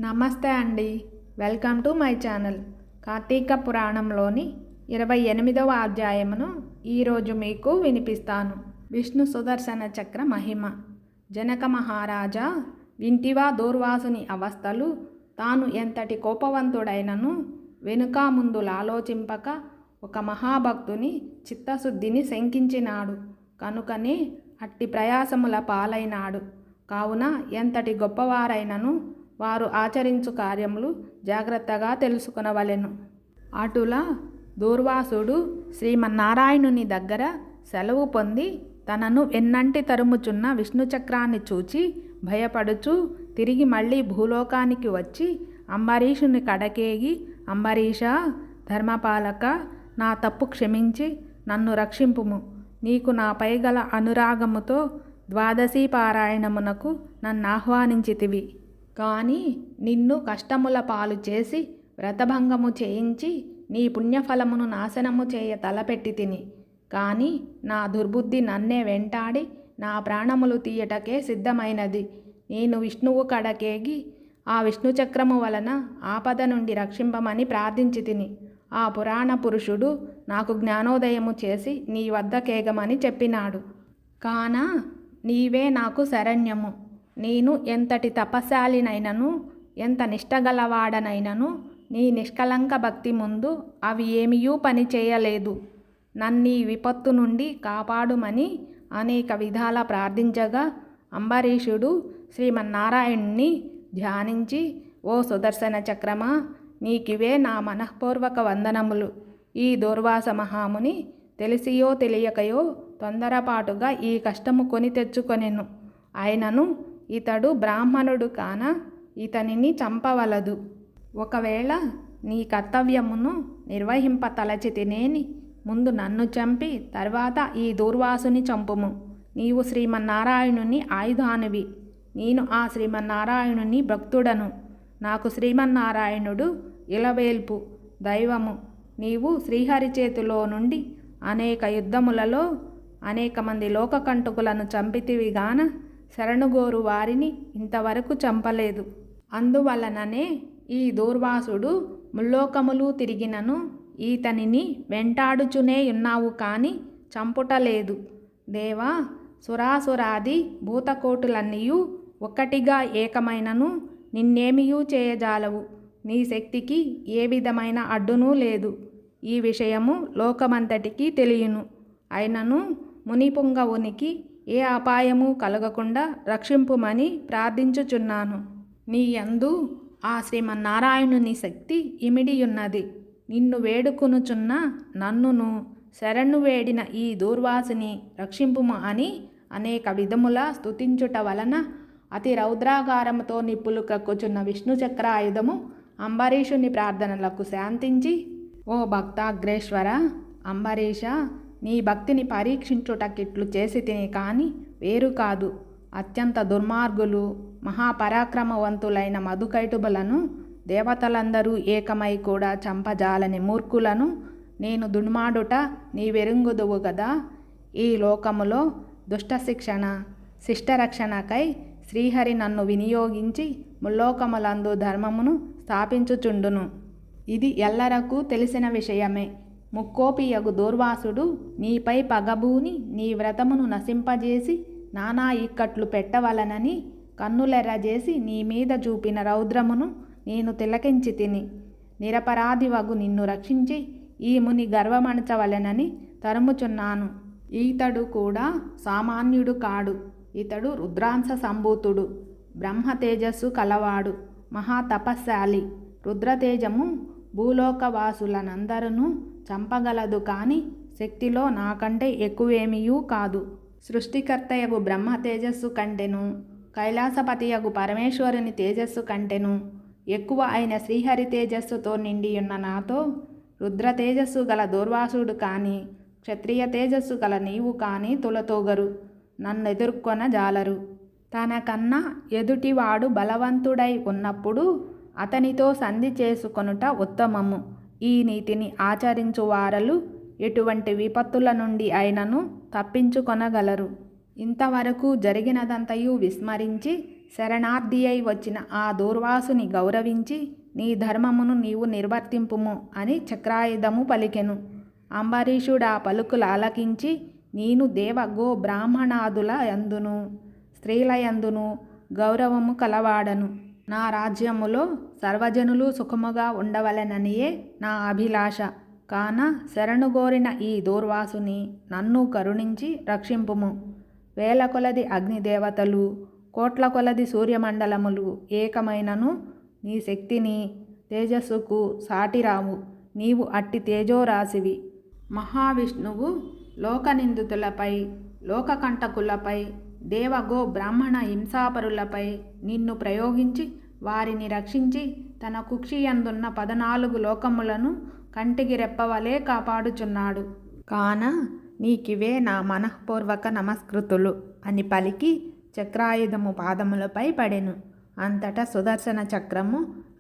నమస్తే అండి. Welcome to my channel. Karthika పురాణంలోని 28వ అధ్యాయమును ఈరోజు మీకు వినిపిస్తాను. విష్ణు సుదర్శన చక్ర మహిమ. జనక మహారాజా, వింటివా దూర్వాసుని అవస్థలు? తాను ఎంతటి కోపవంతుడైనను వెనుక ముందులాలోచింపక ఒక మహాభక్తుని చిత్తశుద్ధిని శంకించినాడు. కనుకనే అట్టి ప్రయాసముల పాలైనాడు. కావున ఎంతటి గొప్పవారైనను వారు ఆచరించు కార్యములు జాగ్రత్తగా తెలుసుకొనవలెను. అటులా దూర్వాసుడు శ్రీమన్నారాయణుని దగ్గర సెలవు పొంది తనను వెన్నంటి తరుముచున్న విష్ణుచక్రాన్ని చూచి భయపడుచు తిరిగి మళ్ళీ భూలోకానికి వచ్చి అంబరీషుని కడకేగి, అంబరీష, ధర్మపాలక, నా తప్పు క్షమించి నన్ను రక్షింపుము. నీకు నాపై గల అనురాగముతో ద్వాదశీ పారాయణమునకు నన్ను ఆహ్వానించితివి. కానీ నిన్ను కష్టముల పాలు చేసి వ్రతభంగము చేయించి నీ పుణ్యఫలమును నాశనము చేయ తలపెట్టి తిని. కానీ నా దుర్బుద్ధి నన్నే వెంటాడి నా ప్రాణములు తీయటకే సిద్ధమైనది. నేను విష్ణువు కడకేగి ఆ విష్ణుచక్రము వలన ఆపద నుండి రక్షింపమని ప్రార్థించి తిని. ఆ పురాణ పురుషుడు నాకు జ్ఞానోదయము చేసి నీ వద్ద కేగమని చెప్పినాడు. కాన నీవే నాకు శరణ్యము. నేను ఎంతటి తపశాలినైనను ఎంత నిష్టగలవాడనైనను నీ నిష్కలంక భక్తి ముందు అవి ఏమీయూ పని చేయలేదు. నన్నీ విపత్తు నుండి కాపాడుమని అనేక విధాల ప్రార్థించగా అంబరీషుడు శ్రీమన్నారాయణుని ధ్యానించి, ఓ సుదర్శన చక్రమా, నీకివే నా మనఃపూర్వక వందనములు. ఈ దూర్వాస మహాముని తెలిసియో తెలియకయో తొందరపాటుగా ఈ కష్టము కొని తెచ్చుకొనెను. అయినను ఇతడు బ్రాహ్మణుడు కాన ఇతనిని చంపవలదు. ఒకవేళ నీ కర్తవ్యమును నిర్వహింపతలచితినేని ముందు నన్ను చంపి తర్వాత ఈ దూర్వాసుని చంపుము. నీవు శ్రీమన్నారాయణుని ఆయుధానివి. నేను ఆ శ్రీమన్నారాయణుని భక్తుడను. నాకు శ్రీమన్నారాయణుడు ఇలవేల్పు దైవము. నీవు శ్రీహరి చేతిలో నుండి అనేక యుద్ధములలో అనేక మంది లోకకంటకులను చంపితివిగాన శరణుగోరు వారిని ఇంతవరకు చంపలేదు. అందువలననే ఈ దూర్వాసుడు ముల్లోకములు తిరిగినను ఈతనిని వెంటాడుచునే ఉన్నావు కాని చంపుటలేదు. దేవా, సురాసురాది భూతకోటులన్నీయు ఒక్కటిగా ఏకమైనను నిన్నేమియూ చేయజాలవు. నీ శక్తికి ఏ విధమైన అడ్డునూ లేదు. ఈ విషయము లోకమంతటికీ తెలియను. అయినను మునిపుంగవునికి ఏ అపాయము కలగకుండా రక్షింపుమని ప్రార్థించుచున్నాను. నీ యందు ఆ శ్రీమన్నారాయణుని శక్తి ఇమిడియున్నది. నిన్ను వేడుకొనుచున్న నన్నును శరణు వేడిన ఈ దూర్వాసుని రక్షింపుము అని అనేక విధముల స్తుతించుట వలన అతి రౌద్రాగారముతో నిప్పులు కక్కుచున్న విష్ణుచక్రాయుధము అంబరీషుని ప్రార్థనలకు శాంతించి, ఓ భక్తాగ్రేశ్వర అంబరీష, నీ భక్తిని పరీక్షించుటకిట్లు చేసి తిని కాని వేరు కాదు. అత్యంత దుర్మార్గులు మహాపరాక్రమవంతులైన మధుకైటుబులను దేవతలందరూ ఏకమై కూడా చంపజాలని మూర్ఖులను నేను దుర్మాడుట నీవెరుంగుదువు గదా. ఈ లోకములో దుష్ట శిక్షణ శిష్టరక్షణకై శ్రీహరి నన్ను వినియోగించి ముల్లోకములందు ధర్మమును స్థాపించుచుండును. ఇది ఎల్లరకు తెలిసిన విషయమే. ముక్కోపియగు దూర్వాసుడు నీపై పగబూని నీ వ్రతమును నశింపజేసి నానా ఇక్కట్లు పెట్టవలనని కన్నులెర్రజేసి నీ మీద చూపిన రౌద్రమును నేను తిలకించి తిని. నిరపరాధివగు నిన్ను రక్షించి ఈ ముని గర్వమణచవలెనని తరుముచున్నాను. ఈతడు కూడా సామాన్యుడు కాడు. ఇతడు రుద్రాంశ సంభూతుడు, బ్రహ్మ తేజస్సు కలవాడు, మహాతపశాలి. రుద్రతేజము భూలోకవాసులనందరూ చంపగలదు కాని శక్తిలో నాకంటే ఎక్కువేమీయూ కాదు. సృష్టికర్తయగు బ్రహ్మ తేజస్సు కంటెను కైలాసపతియగు పరమేశ్వరుని తేజస్సు కంటెను ఎక్కువ అయిన శ్రీహరి తేజస్సుతో నిండియున్న నాతో రుద్ర తేజస్సు గల దూర్వాసుడు కానీ క్షత్రియ తేజస్సు గల నీవు కానీ తులతోగరు, నన్నెదుర్కొన జాలరు. తనకన్నా ఎదుటివాడు బలవంతుడై ఉన్నప్పుడు అతనితో సంధి చేసుకొనుట ఉత్తమము. ఈ నీతిని ఆచరించువారలు ఎటువంటి విపత్తుల నుండి అయినను తప్పించుకొనగలరు. ఇంతవరకు జరిగినదంతయు విస్మరించి శరణార్థి అయి వచ్చిన ఆ దూర్వాసుని గౌరవించి నీ ధర్మమును నీవు నిర్వర్తింపుము అని చక్రాయుధము పలికెను. అంబరీషుడా పలుకులు ఆలకించి నేను దేవ గో బ్రాహ్మణాదుల యందును స్త్రీల యందును గౌరవము కలవాడను. నా రాజ్యములో సర్వజనులు సుఖముగా ఉండవలెననియే నా అభిలాష. కాన శరణుగోరిన ఈ దూర్వాసుని నన్ను కరుణించి రక్షింపుము. వేల కొలది అగ్నిదేవతలు కోట్ల కొలది సూర్యమండలములు ఏకమైనను నీ శక్తిని తేజస్సుకు సాటిరావు. నీవు అట్టి తేజోరాశివి. మహావిష్ణువు లోకనిందితులపై లోకకంటకులపై దేవగో బ్రాహ్మణ హింసాపరులపై నిన్ను ప్రయోగించి వారిని రక్షించి తన కుక్షియందున్న 14 లోకములను కంటికి రెప్పవలే కాపాడుచున్నాడు. కాన నీకివే నా మనఃపూర్వక నమస్కృతులు అని పలికి చక్రాయుధము పాదములపై పడెను. అంతటా సుదర్శన చక్రము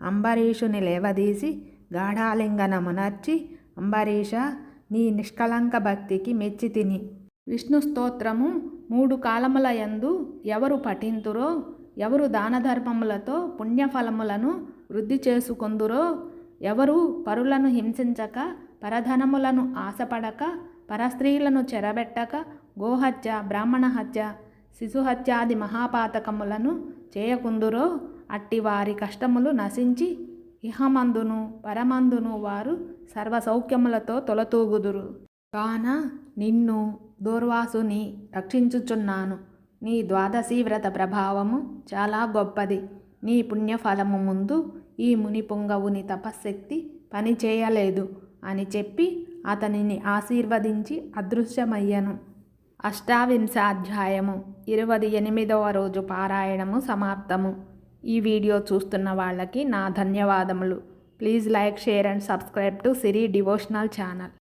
అంబరీషుని లేవదీసి గాఢాలింగనమునర్చి, అంబరీష నీ నిష్కలంక భక్తికి మెచ్చి తిని. విష్ణు స్తోత్రము 3 కాలముల యందు ఎవరు పఠింతురో, ఎవరు దానధర్మములతో పుణ్యఫలములను వృద్ధి చేసుకొందురో, ఎవరు పరులను హింసించక, పరధనములను ఆశపడక, పరస్త్రీలను చెరబెట్టక, గోహత్య, బ్రాహ్మణ హత్య, శిశుహత్యాది మహాపాతకములను చేయకుందురో, అట్టి వారి కష్టములు నశించి ఇహమందును పరమందును వారు సర్వసౌఖ్యములతో తొలతూగుదురు. కాన నిన్ను దూర్వాసుని రక్షించుచున్నాను. నీ ద్వాదశీ వ్రత ప్రభావము చాలా గొప్పది. నీ పుణ్యఫలము ముందు ఈ ముని పుంగవుని తపశ్శక్తి పనిచేయలేదు అని చెప్పి అతనిని ఆశీర్వదించి అదృశ్యమయ్యను. 28వ అధ్యాయము 28వ రోజు పారాయణము సమాప్తము. ఈ వీడియో చూస్తున్న వాళ్ళకి నా ధన్యవాదములు. Please like, share and subscribe to Siri devotional channel.